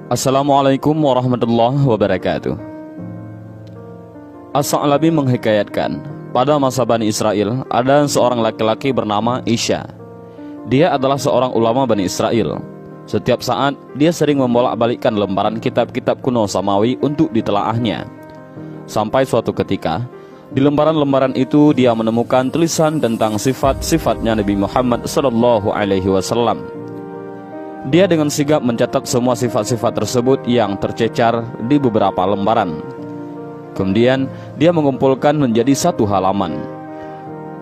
Assalamualaikum warahmatullahi wabarakatuh. As-Sa'labi menghikayatkan, pada masa Bani Israel ada seorang laki-laki bernama Isya. Dia adalah seorang ulama Bani Israel. Setiap saat dia sering membolak-balikkan lembaran kitab-kitab kuno Samawi untuk ditelaahnya. Sampai suatu ketika, di lembaran-lembaran itu dia menemukan tulisan tentang sifat-sifatnya Nabi Muhammad SAW. Dia dengan sigap mencatat semua sifat-sifat tersebut yang tercecar di beberapa lembaran. Kemudian dia mengumpulkan menjadi satu halaman.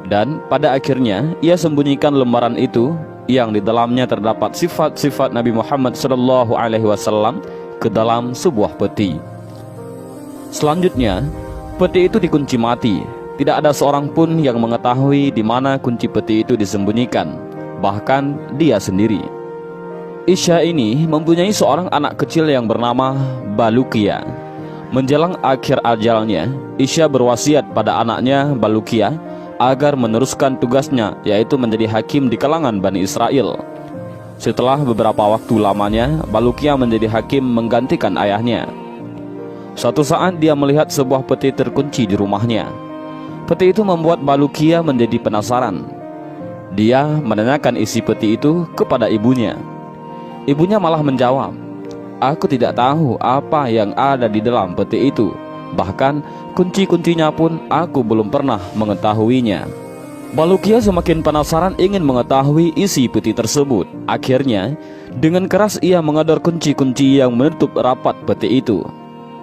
Dan pada akhirnya ia sembunyikan lembaran itu yang di dalamnya terdapat sifat-sifat Nabi Muhammad SAW ke dalam sebuah peti. Selanjutnya, peti itu dikunci mati. Tidak ada seorang pun yang mengetahui di mana kunci peti itu disembunyikan, bahkan dia sendiri. Isya ini mempunyai seorang anak kecil yang bernama Balukia. Menjelang akhir ajalnya, Isya berwasiat pada anaknya Balukia agar meneruskan tugasnya, yaitu menjadi hakim di kalangan Bani Israel. Setelah beberapa waktu lamanya, Balukia menjadi hakim menggantikan ayahnya. Suatu saat dia melihat sebuah peti terkunci di rumahnya. Peti itu membuat Balukia menjadi penasaran. Dia menanyakan isi peti itu kepada ibunya. Ibunya malah menjawab, "Aku tidak tahu apa yang ada di dalam peti itu. Bahkan kunci-kuncinya pun aku belum pernah mengetahuinya." Balukia semakin penasaran ingin mengetahui isi peti tersebut. Akhirnya, dengan keras ia mengador kunci-kunci yang menutup rapat peti itu.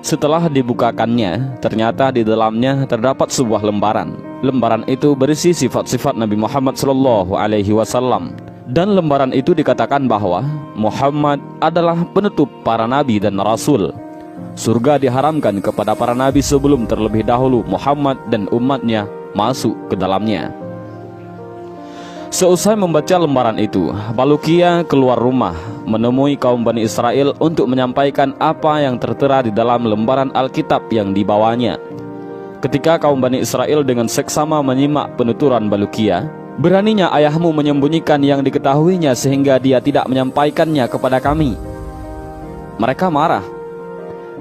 Setelah dibukakannya, ternyata di dalamnya terdapat sebuah lembaran. Lembaran itu berisi sifat-sifat Nabi Muhammad SAW. Dan lembaran itu dikatakan bahwa Muhammad adalah penutup para nabi dan rasul. Surga diharamkan kepada para nabi sebelum terlebih dahulu Muhammad dan umatnya masuk ke dalamnya. Seusai membaca lembaran itu, Balukia keluar rumah menemui kaum Bani Israel untuk menyampaikan apa yang tertera di dalam lembaran Alkitab yang dibawanya. Ketika kaum Bani Israel dengan seksama menyimak penuturan Balukia, "Beraninya ayahmu menyembunyikan yang diketahuinya sehingga dia tidak menyampaikannya kepada kami." Mereka marah.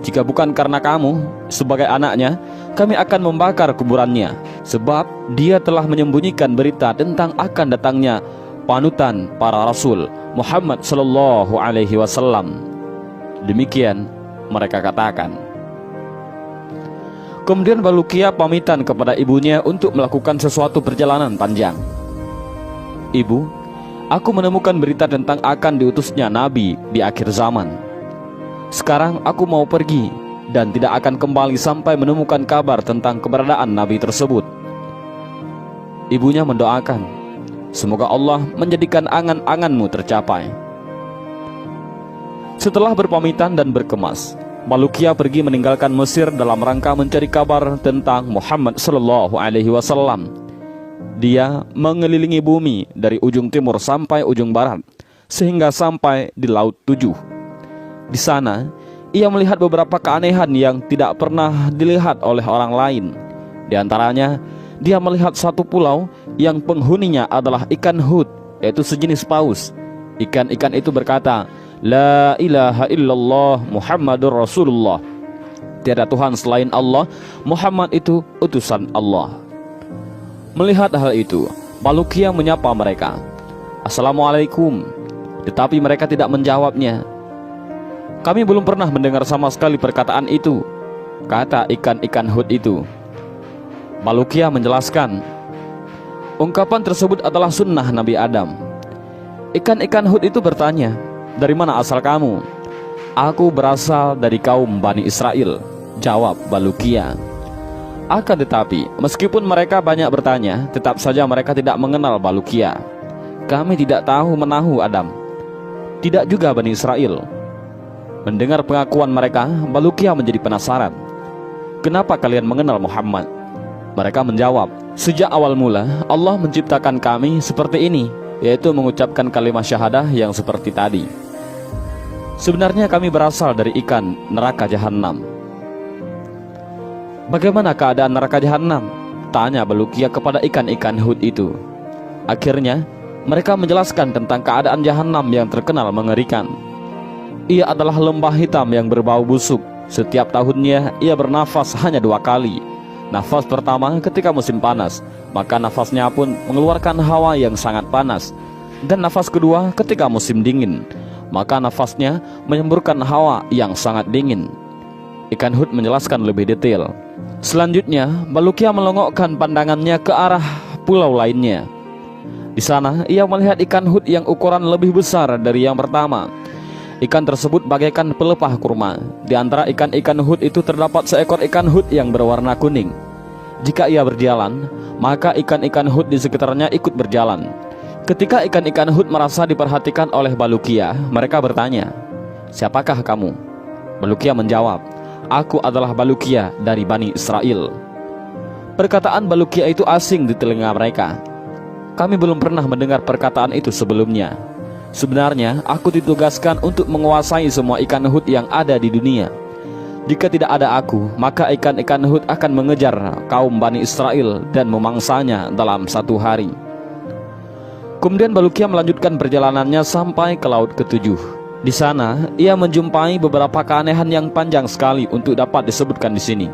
"Jika bukan karena kamu sebagai anaknya, kami akan membakar kuburannya, sebab dia telah menyembunyikan berita tentang akan datangnya panutan para rasul Muhammad SAW." Demikian mereka katakan. Kemudian Balukia pamitan kepada ibunya untuk melakukan sesuatu perjalanan panjang. "Ibu, aku menemukan berita tentang akan diutusnya Nabi di akhir zaman. Sekarang aku mau pergi dan tidak akan kembali sampai menemukan kabar tentang keberadaan Nabi tersebut." Ibunya mendoakan, "Semoga Allah menjadikan angan-anganmu tercapai." Setelah berpamitan dan berkemas, Balukia pergi meninggalkan Mesir dalam rangka mencari kabar tentang Muhammad SAW. Dia mengelilingi bumi dari ujung timur sampai ujung barat, sehingga sampai di Laut Tujuh. Di sana, ia melihat beberapa keanehan yang tidak pernah dilihat oleh orang lain. Di antaranya, dia melihat satu pulau yang penghuninya adalah ikan hut, yaitu sejenis paus. Ikan-ikan itu berkata, "La ilaha illallah Muhammadur Rasulullah." Tiada Tuhan selain Allah, Muhammad itu utusan Allah. Melihat hal itu, Balukia menyapa mereka, "Assalamualaikum." Tetapi mereka tidak menjawabnya. "Kami belum pernah mendengar sama sekali perkataan itu," kata ikan-ikan hut itu. Balukia menjelaskan, ungkapan tersebut adalah sunnah Nabi Adam. Ikan-ikan hut itu bertanya, "Dari mana asal kamu?" "Aku berasal dari kaum Bani Israel," jawab Balukia. Akan tetapi, meskipun mereka banyak bertanya, tetap saja mereka tidak mengenal Balukia. "Kami tidak tahu menahu Adam, tidak juga Bani Israel." Mendengar pengakuan mereka, Balukia menjadi penasaran. "Kenapa kalian mengenal Muhammad?" Mereka menjawab, "Sejak awal mula Allah menciptakan kami seperti ini, yaitu mengucapkan kalimat syahadah yang seperti tadi. Sebenarnya kami berasal dari ikan neraka Jahannam." "Bagaimana keadaan neraka Jahannam?" tanya Balukia kepada ikan-ikan hut itu. Akhirnya mereka menjelaskan tentang keadaan Jahannam yang terkenal mengerikan. Ia adalah lembah hitam yang berbau busuk. Setiap tahunnya ia bernafas hanya 2 kali. Nafas pertama ketika musim panas, maka nafasnya pun mengeluarkan hawa yang sangat panas. Dan nafas kedua ketika musim dingin, maka nafasnya menyemburkan hawa yang sangat dingin. Ikan Hud menjelaskan lebih detail. Selanjutnya, Balukia melongokkan pandangannya ke arah pulau lainnya. Di sana, ia melihat ikan Hud yang ukuran lebih besar dari yang pertama. Ikan tersebut bagaikan pelepah kurma. Di antara ikan-ikan Hud itu terdapat seekor ikan Hud yang berwarna kuning. Jika ia berjalan, maka ikan-ikan Hud di sekitarnya ikut berjalan. Ketika ikan-ikan Hud merasa diperhatikan oleh Balukia, mereka bertanya, "Siapakah kamu?" Balukia menjawab, "Aku adalah Balukia dari Bani Israel." Perkataan Balukia itu asing di telinga mereka. Kami belum pernah mendengar perkataan itu sebelumnya. Sebenarnya, aku ditugaskan untuk menguasai semua ikan Hud yang ada di dunia. Jika tidak ada aku, maka ikan-ikan Hud akan mengejar kaum Bani Israel dan memangsanya dalam 1 hari. Kemudian Balukia melanjutkan perjalanannya sampai ke laut ke-7. Di sana, ia menjumpai beberapa keanehan yang panjang sekali untuk dapat disebutkan di sini.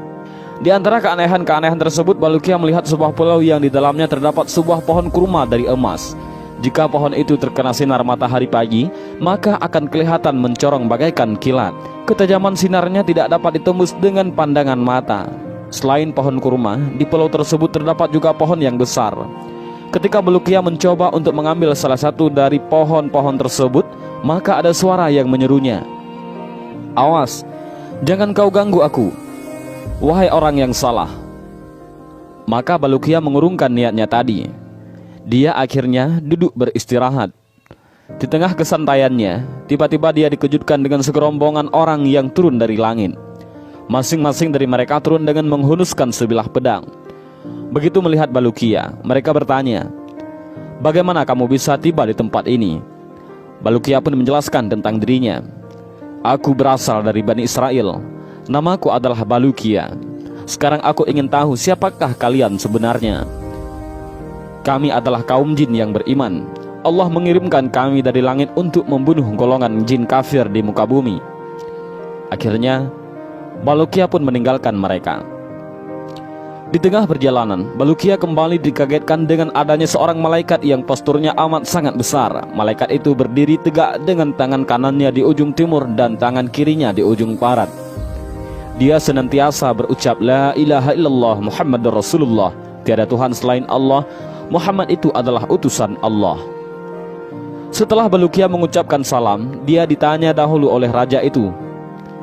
Di antara keanehan-keanehan tersebut, Balukia melihat sebuah pulau yang di dalamnya terdapat sebuah pohon kurma dari emas. Jika pohon itu terkena sinar matahari pagi, maka akan kelihatan mencorong bagaikan kilat. Ketajaman sinarnya tidak dapat ditembus dengan pandangan mata. Selain pohon kurma, di pulau tersebut terdapat juga pohon yang besar. Ketika Balukia mencoba untuk mengambil salah satu dari pohon-pohon tersebut, maka ada suara yang menyerunya, "Awas, jangan kau ganggu aku, wahai orang yang salah." Maka Balukia mengurungkan niatnya tadi. Dia akhirnya duduk beristirahat. Di tengah kesantaiannya, tiba-tiba dia dikejutkan dengan segerombongan orang yang turun dari langit. Masing-masing dari mereka turun dengan menghunuskan sebilah pedang. Begitu melihat Balukia, mereka bertanya, "Bagaimana kamu bisa tiba di tempat ini?" Balukia pun menjelaskan tentang dirinya. "Aku berasal dari Bani Israel. Namaku adalah Balukia. Sekarang aku ingin tahu siapakah kalian sebenarnya." "Kami adalah kaum jin yang beriman. Allah mengirimkan kami dari langit untuk membunuh golongan jin kafir di muka bumi." Akhirnya Balukia pun meninggalkan mereka. Di tengah perjalanan, Balukia kembali dikagetkan dengan adanya seorang malaikat yang posturnya amat sangat besar. Malaikat itu berdiri tegak dengan tangan kanannya di ujung timur dan tangan kirinya di ujung barat. Dia senantiasa berucap, "La ilaha illallah Muhammadur Rasulullah." Tiada Tuhan selain Allah, Muhammad itu adalah utusan Allah. Setelah Balukia mengucapkan salam, dia ditanya dahulu oleh raja itu,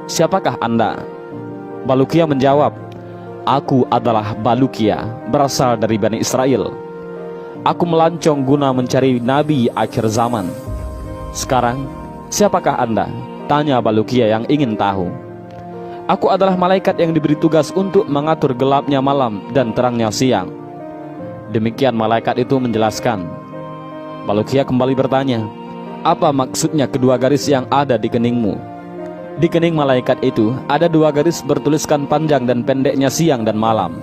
"Siapakah Anda?" Balukia menjawab, "Aku adalah Balukia, berasal dari Bani Israel. Aku melancong guna mencari nabi akhir zaman." "Sekarang, siapakah Anda?" tanya Balukia yang ingin tahu. "Aku adalah malaikat yang diberi tugas untuk mengatur gelapnya malam dan terangnya siang." Demikian malaikat itu menjelaskan. Balukia kembali bertanya, "Apa maksudnya kedua garis yang ada di keningmu?" Di kening malaikat itu ada 2 garis bertuliskan panjang dan pendeknya siang dan malam.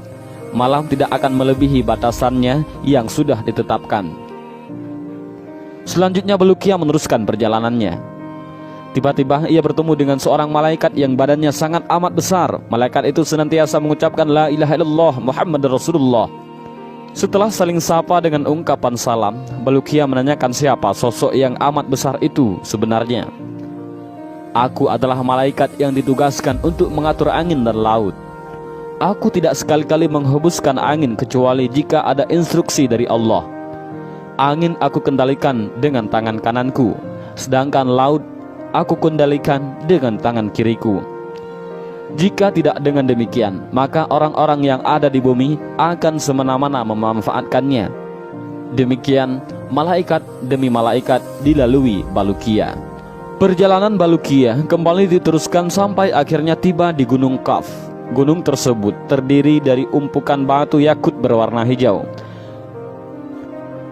Malam tidak akan melebihi batasannya yang sudah ditetapkan. Selanjutnya Balukia meneruskan perjalanannya. Tiba-tiba ia bertemu dengan seorang malaikat yang badannya sangat amat besar. Malaikat itu senantiasa mengucapkan, "La ilaha illallah Muhammadur Rasulullah." Setelah saling sapa dengan ungkapan salam, Balukia menanyakan siapa sosok yang amat besar itu sebenarnya. "Aku adalah malaikat yang ditugaskan untuk mengatur angin dan laut. Aku tidak sekali-kali menghembuskan angin kecuali jika ada instruksi dari Allah. Angin aku kendalikan dengan tangan kananku, sedangkan laut aku kendalikan dengan tangan kiriku. Jika tidak dengan demikian, maka orang-orang yang ada di bumi akan semena-mena memanfaatkannya." Demikian malaikat demi malaikat dilalui Balukia. Perjalanan Balukia kembali diteruskan sampai akhirnya tiba di Gunung Kaf. Gunung tersebut terdiri dari umpukan batu yakut berwarna hijau.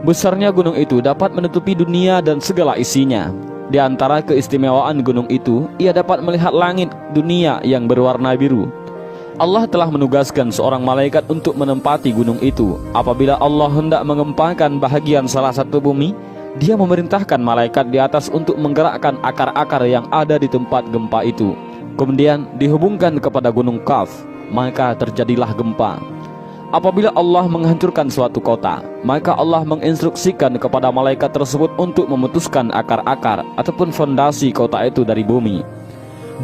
Besarnya gunung itu dapat menutupi dunia dan segala isinya. Di antara keistimewaan gunung itu, ia dapat melihat langit dunia yang berwarna biru. Allah telah menugaskan seorang malaikat untuk menempati gunung itu. Apabila Allah hendak mengempaskan bahagian salah satu bumi, Dia memerintahkan malaikat di atas untuk menggerakkan akar-akar yang ada di tempat gempa itu. Kemudian dihubungkan kepada gunung Kaf, maka terjadilah gempa. Apabila Allah menghancurkan suatu kota, maka Allah menginstruksikan kepada malaikat tersebut untuk memutuskan akar-akar ataupun fondasi kota itu dari bumi.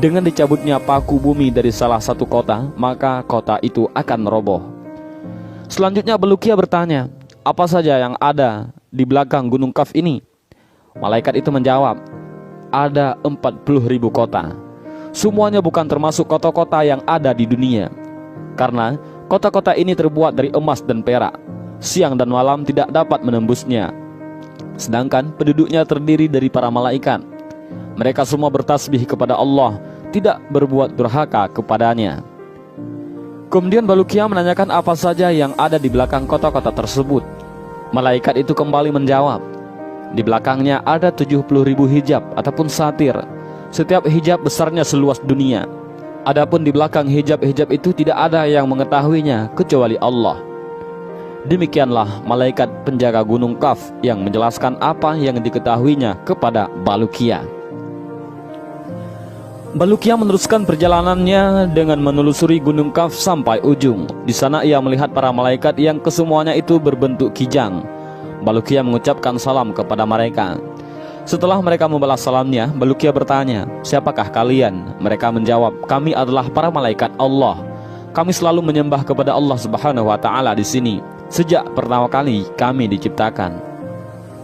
Dengan dicabutnya paku bumi dari salah satu kota, maka kota itu akan roboh. Selanjutnya Bulukia bertanya, apa saja yang ada di belakang gunung Kaf ini? Malaikat itu menjawab, ada 40.000 kota. Semuanya bukan termasuk kota-kota yang ada di dunia, karena kota-kota ini terbuat dari emas dan perak. Siang dan malam tidak dapat menembusnya. Sedangkan penduduknya terdiri dari para malaikat. Mereka semua bertasbih kepada Allah, tidak berbuat durhaka kepadanya. Kemudian Bulukia menanyakan apa saja yang ada di belakang kota-kota tersebut. Malaikat itu kembali menjawab, di belakangnya ada 70.000 hijab ataupun satir. Setiap hijab besarnya seluas dunia. Adapun di belakang hijab-hijab itu tidak ada yang mengetahuinya kecuali Allah. Demikianlah malaikat penjaga gunung Kaf yang menjelaskan apa yang diketahuinya kepada Bulukia. Bulukia meneruskan perjalanannya dengan menelusuri gunung Kaf sampai ujung. Di sana ia melihat para malaikat yang kesemuanya itu berbentuk kijang. Bulukia mengucapkan salam kepada mereka. Setelah mereka membalas salamnya, Bulukia bertanya, siapakah kalian? Mereka menjawab, kami adalah para malaikat Allah. Kami selalu menyembah kepada Allah Subhanahu wa Ta'ala di sini sejak pertama kali kami diciptakan.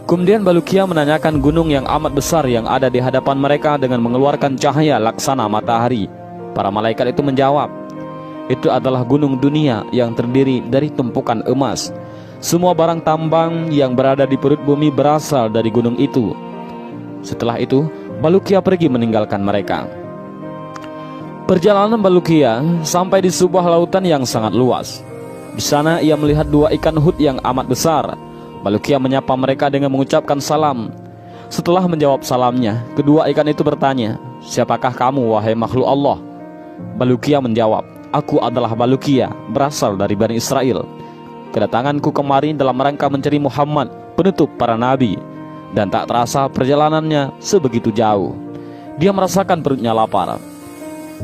Kemudian Bulukia menanyakan gunung yang amat besar yang ada di hadapan mereka dengan mengeluarkan cahaya laksana matahari. Para malaikat itu menjawab, itu adalah gunung dunia yang terdiri dari tumpukan emas. Semua barang tambang yang berada di perut bumi berasal dari gunung itu. Setelah itu, Bulukia pergi meninggalkan mereka. Perjalanan Bulukia sampai di sebuah lautan yang sangat luas. Di sana ia melihat 2 ikan hut yang amat besar. Bulukia menyapa mereka dengan mengucapkan salam. Setelah menjawab salamnya, kedua ikan itu bertanya, siapakah kamu wahai makhluk Allah? Bulukia menjawab, aku adalah Bulukia, berasal dari Bani Israel. Kedatanganku kemari dalam rangka mencari Muhammad, penutup para nabi. Dan tak terasa perjalanannya sebegitu jauh. Dia merasakan perutnya lapar.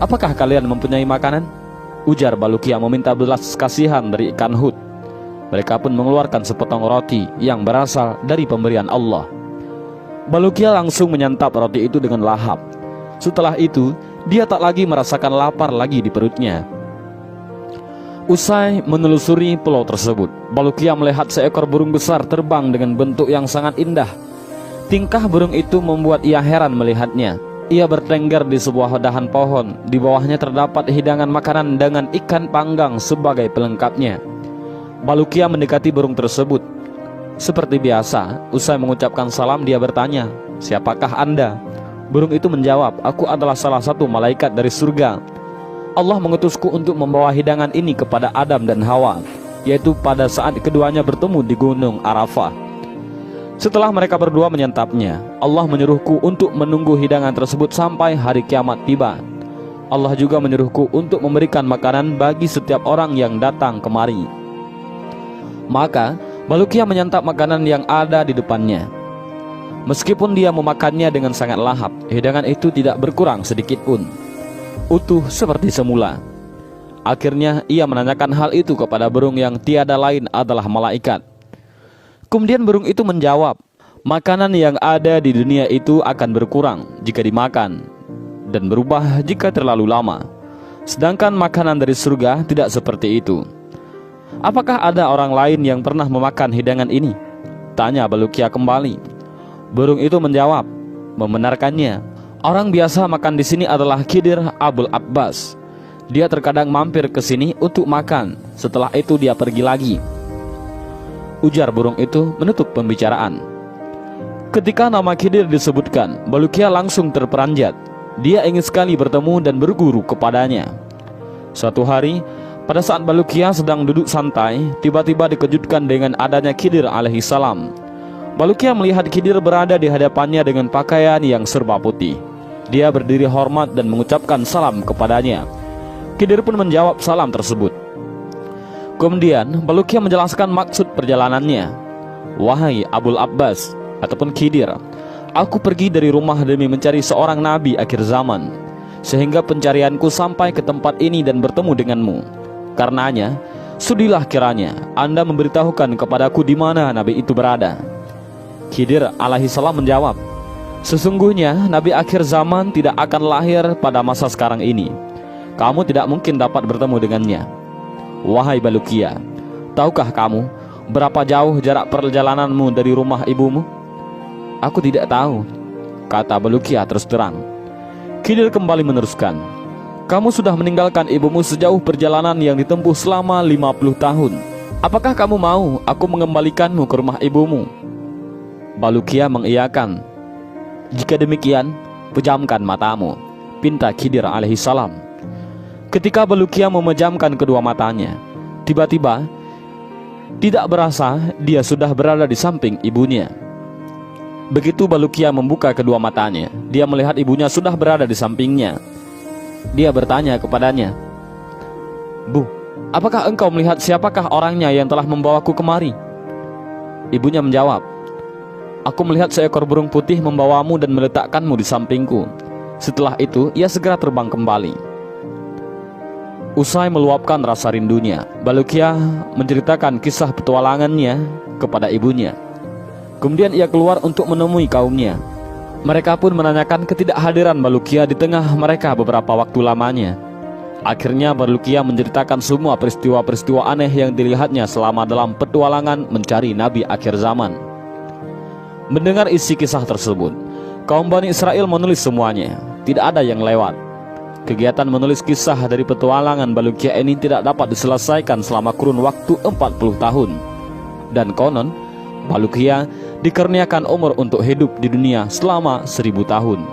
Apakah kalian mempunyai makanan? Ujar Bulukia meminta belas kasihan dari ikan hut. Mereka pun mengeluarkan sepotong roti yang berasal dari pemberian Allah. Bulukia langsung menyantap roti itu dengan lahap. Setelah itu, dia tak lagi merasakan lapar lagi di perutnya. Usai menelusuri pulau tersebut, Bulukia melihat seekor burung besar terbang dengan bentuk yang sangat indah. Tingkah burung itu membuat ia heran melihatnya. Ia bertengger di sebuah dahan pohon. Di bawahnya terdapat hidangan makanan dengan ikan panggang sebagai pelengkapnya. Bulukia mendekati burung tersebut. Seperti biasa, usai mengucapkan salam dia bertanya, siapakah Anda? Burung itu menjawab, aku adalah salah satu malaikat dari surga. Allah mengutusku untuk membawa hidangan ini kepada Adam dan Hawa, yaitu pada saat keduanya bertemu di gunung Arafah. Setelah mereka berdua menyantapnya, Allah menyuruhku untuk menunggu hidangan tersebut sampai hari kiamat tiba. Allah juga menyuruhku untuk memberikan makanan bagi setiap orang yang datang kemari. Maka Bulukia menyantap makanan yang ada di depannya. Meskipun dia memakannya dengan sangat lahap, hidangan itu tidak berkurang sedikit pun, utuh seperti semula. Akhirnya ia menanyakan hal itu kepada burung yang tiada lain adalah malaikat. Kemudian burung itu menjawab, makanan yang ada di dunia itu akan berkurang jika dimakan dan berubah jika terlalu lama. Sedangkan makanan dari surga tidak seperti itu. Apakah ada orang lain yang pernah memakan hidangan ini? Tanya Bulukia kembali. Burung itu menjawab, membenarkannya. Orang biasa makan di sini adalah Khidir Abul Abbas. Dia terkadang mampir ke sini untuk makan. Setelah itu dia pergi lagi. Ujar burung itu menutup pembicaraan. Ketika nama Khidir disebutkan, Bulukia langsung terperanjat. Dia ingin sekali bertemu dan berguru kepadanya. Suatu hari, pada saat Bulukia sedang duduk santai, tiba-tiba dikejutkan dengan adanya Khidir alaihissalam. Bulukia melihat Khidir berada di hadapannya dengan pakaian yang serba putih. Dia berdiri hormat dan mengucapkan salam kepadanya. Khidir pun menjawab salam tersebut. Kemudian Bulukia menjelaskan maksud perjalanannya. Wahai Abul Abbas, ataupun Khidir, aku pergi dari rumah demi mencari seorang nabi akhir zaman, sehingga pencarianku sampai ke tempat ini dan bertemu denganmu. Karenanya, sudilah kiranya Anda memberitahukan kepadaku di mana nabi itu berada." Khidir alaihissalam menjawab, "Sesungguhnya nabi akhir zaman tidak akan lahir pada masa sekarang ini. Kamu tidak mungkin dapat bertemu dengannya. Wahai Balukia, tahukah kamu berapa jauh jarak perjalananmu dari rumah ibumu?" "Aku tidak tahu," kata Balukia terus terang. Khidir kembali meneruskan, "Kamu sudah meninggalkan ibumu sejauh perjalanan yang ditempuh selama 50 tahun. Apakah kamu mau aku mengembalikanmu ke rumah ibumu?" Balukia mengiyakan. "Jika demikian, pejamkan matamu," pinta Khidir alaihissalam. Ketika Balukia memejamkan kedua matanya, tiba-tiba tidak berasa dia sudah berada di samping ibunya. Begitu Balukia membuka kedua matanya, dia melihat ibunya sudah berada di sampingnya. Dia bertanya kepadanya, "Bu, apakah engkau melihat siapakah orangnya yang telah membawaku kemari?" Ibunya menjawab, "Aku melihat seekor burung putih membawamu dan meletakkanmu di sampingku." Setelah itu ia segera terbang kembali. Usai meluapkan rasa rindunya, Balukia menceritakan kisah petualangannya kepada ibunya. Kemudian ia keluar untuk menemui kaumnya. Mereka pun menanyakan ketidakhadiran Balukia di tengah mereka beberapa waktu lamanya. Akhirnya Balukia menceritakan semua peristiwa-peristiwa aneh yang dilihatnya selama dalam petualangan mencari nabi akhir zaman. Mendengar isi kisah tersebut, kaum Bani Israel menulis semuanya, tidak ada yang lewat. Kegiatan menulis kisah dari petualangan Balukia ini tidak dapat diselesaikan selama kurun waktu 40 tahun. Dan konon, Balukia dikaruniakan umur untuk hidup di dunia selama 1000 tahun.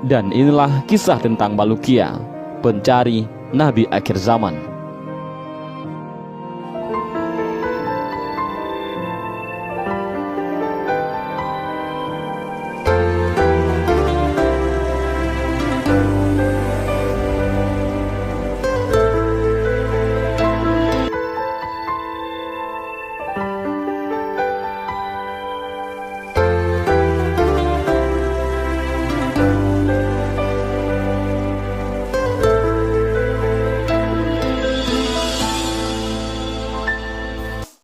Dan inilah kisah tentang Balukia, pencari nabi akhir zaman.